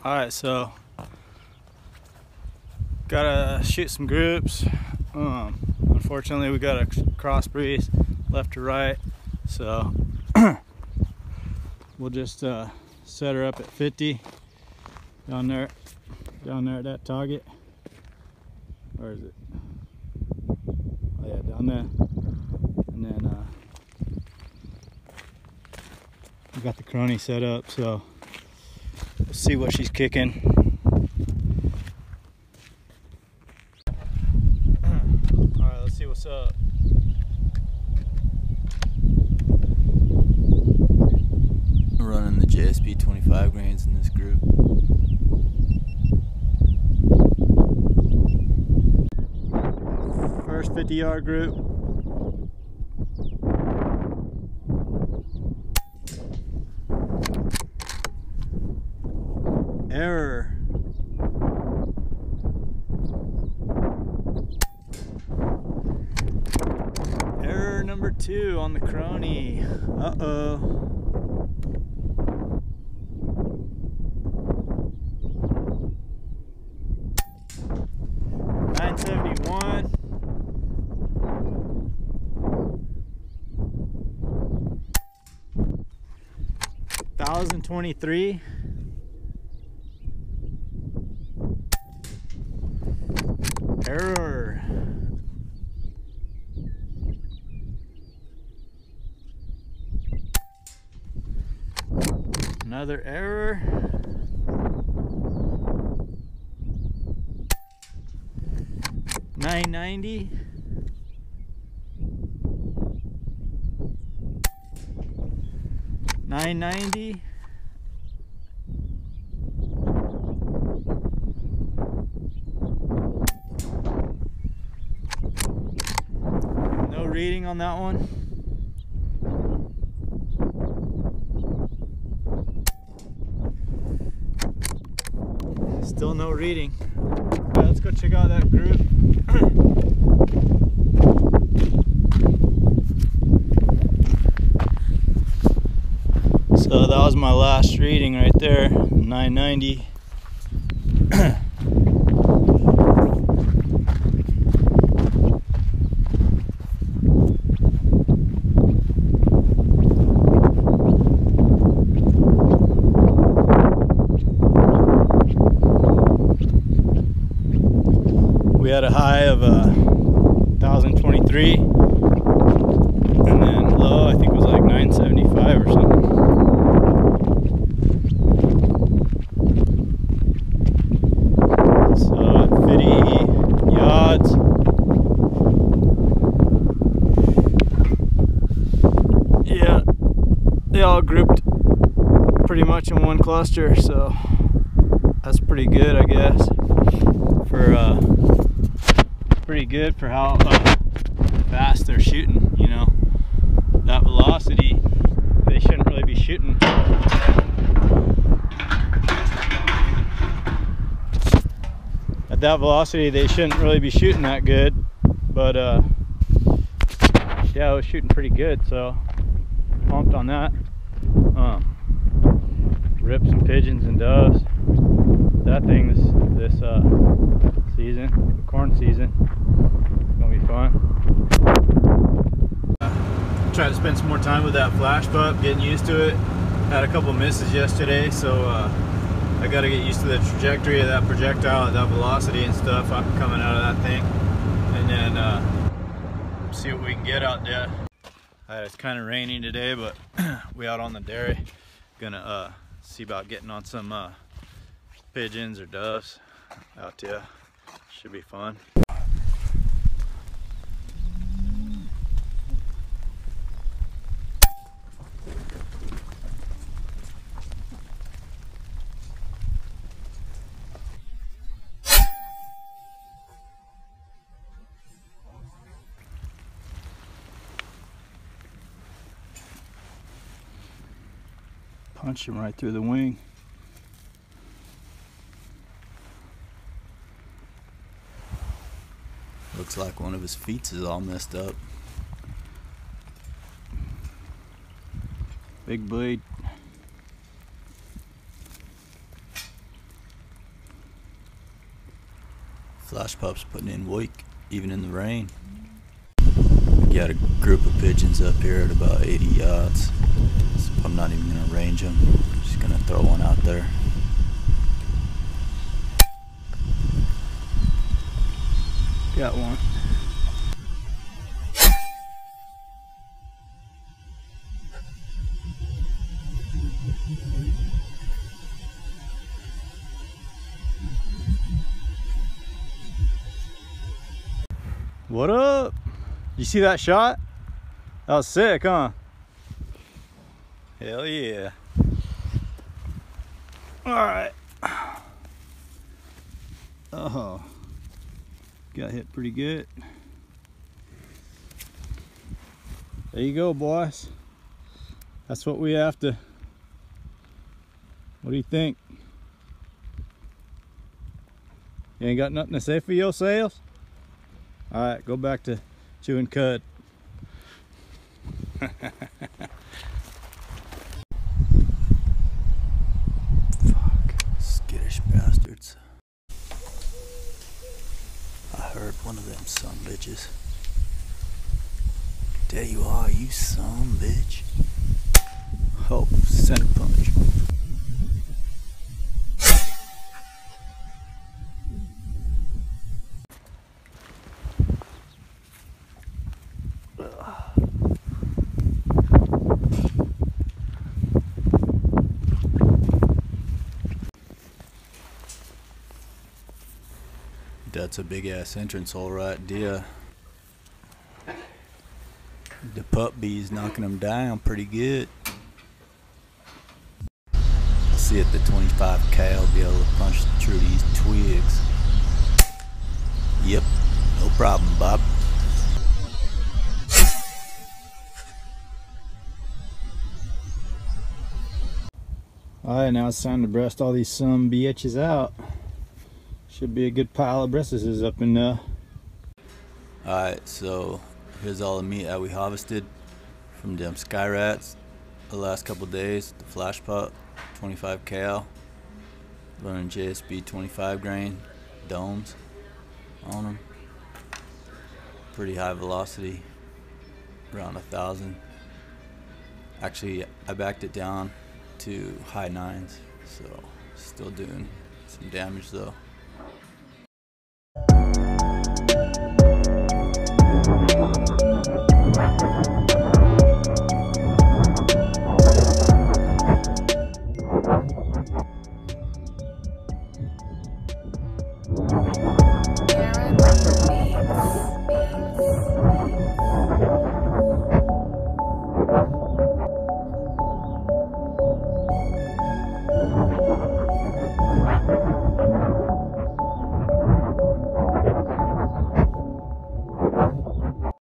Alright, so gotta shoot some groups. Unfortunately we got a cross breeze left to right, so we'll just set her up at 50 down there at that target. Where is it? Oh yeah, down there. And then we got the crony set up, so we'll see what she's kicking. Alright, let's see what's up. We're running the JSB 25 grains in this group. First 50-yard group. Error. Error number 2 on the crony. Uh-oh. $971. $1,023. Error. Another error. $990. $990. No reading on that one. Still no reading. All right, let's go check out that group. So that was my last reading right there, 990. We had a high of 1,023, and then low I think was like 975 or something. So at 50 yards, yeah, they all grouped pretty much in one cluster, so that's pretty good, I guess, for pretty good for how fast they're shooting, you know. That velocity, they shouldn't really be shooting. At that velocity, they shouldn't really be shooting that good, but yeah, I was shooting pretty good, so pumped on that. Ripped some pigeons and doves. That thing this season, corn season, gonna be fun. Try to spend some more time with that FlashPup, getting used to it. Had a couple misses yesterday, so I got to get used to the trajectory of that projectile at that velocity and stuff coming out of that thing, and then see what we can get out there. It's kind of raining today, but we out on the dairy, gonna see about getting on some pigeons or doves out there. Should be fun. Punched him right through the wing. Looks like one of his feet is all messed up. Big bleed. FlashPup's putting in work, even in the rain. Got a group of pigeons up here at about 80 yards. So I'm not even gonna range them. I'm just gonna throw one out there. Got one. What up? You see that shot? That was sick, huh? Hell yeah. Alright. Oh. Got hit pretty good. There you go, boys. That's what we after. What do you think? You ain't got nothing to say for yourselves? Alright, go back to chewing cud. Fuck, skittish bastards. I heard one of them son bitches. There you are, you son bitch. Oh, center punch. That's a big ass entrance hole right there. The pup bee's knocking them down pretty good. I'll see if the 25 cal will be able to punch through these twigs. Yep, no problem, Bob. Alright, now it's time to breast all these some bitches out. Should be a good pile of breasts up in there. Alright, so here's all the meat that we harvested from them sky rats the last couple days. The FlashPup 25 cal, running JSB 25 grain domes on them. Pretty high velocity, around 1,000. Actually, I backed it down to high 9s, so still doing some damage though.